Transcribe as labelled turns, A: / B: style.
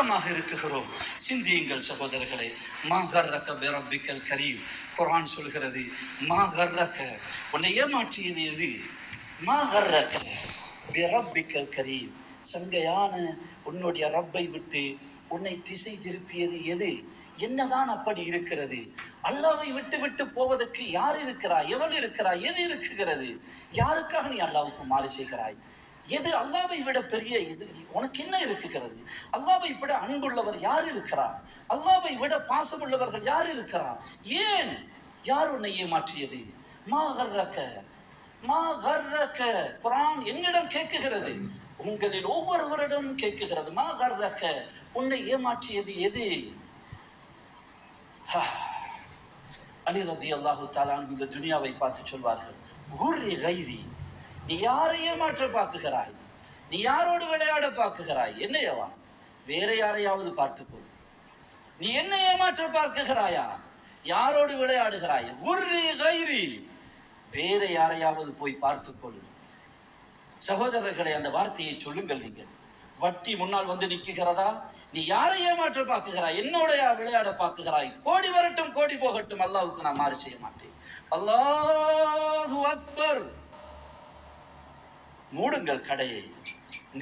A: மௌனமாக இருக்குகிறோம். சிந்தியுங்கள் சகோதரர்களே. மா கர்ரக பிரப்பிக்கல் கரீம். குர்ஆன் சொல்கிறது, மா கர்ரக, உன்னை ஏமாற்றியது எது? மா கர்ரக பிரப்பிக்கல் கரீம், சங்கையான உன்னுடைய ரப்பை விட்டு உன்னை திசை திருப்பியது எது? என்னதான் அப்படி இருக்கிறது? அல்லாஹ்வை விட்டு விட்டு போவதற்கு யார் இருக்கிறாய்? எவள் இருக்கிறாய்? எது இருக்குகிறது? யாருக்காக நீ அல்லாஹ்வுக்கு மாறு செய்கிறாய்? எது அல்லாஹ்வை விட பெரிய இது? உனக்கு என்ன இருக்குகிறது? அல்லாஹ்வை விட அன்புள்ளவர் யார் இருக்கிறார்? அல்லாஹ்வை விட பாசமுள்ளவர்கள் யார் இருக்கிறார்? ஏன்? யார் உன்னை ஏமாற்றியது? மா கர்ரக, மா கர்ரக. குர்ஆன் என்னிடம் கேட்குகிறது, உங்களில் ஒவ்வொருவரிடம் கேட்குகிறது. மா கர்ரக, உன்னை ஏமாற்றியது எது? அலி ரலியல்லாஹு தஆலா இந்த துனியாவை பார்த்து சொல்வார்கள், குர்ரி கைரி, நீ யாரை ஏமாற்ற பார்க்குகிறாய்? நீ யாரோடு விளையாட பார்க்குகிறாய்? என்னையவா? வேற யாரையாவது பார்த்துக்கோ. நீ என்ன ஏமாற்ற பார்க்குகிறாயா? யாரோடு விளையாடுகிறாய்? குர்ரி கைரி, வேற யாரையாவது போய் பார்த்துக்கொள். சகோதரர்களை, அந்த வார்த்தையை சொல்லுங்கள். நீங்கள் வட்டி முன்னால் வந்து நிற்கிறதா? நீ யாரை ஏமாற்ற பார்க்குகிறாய்? என்னோட விளையாட பார்க்குகிறாய்? கோடி வரட்டும் கோடி போகட்டும், அல்லாஹ்வுக்கு நான் மாறு செய்ய மாட்டேன். அல்லாஹு அக்பர். மூடுங்கள் கடையை.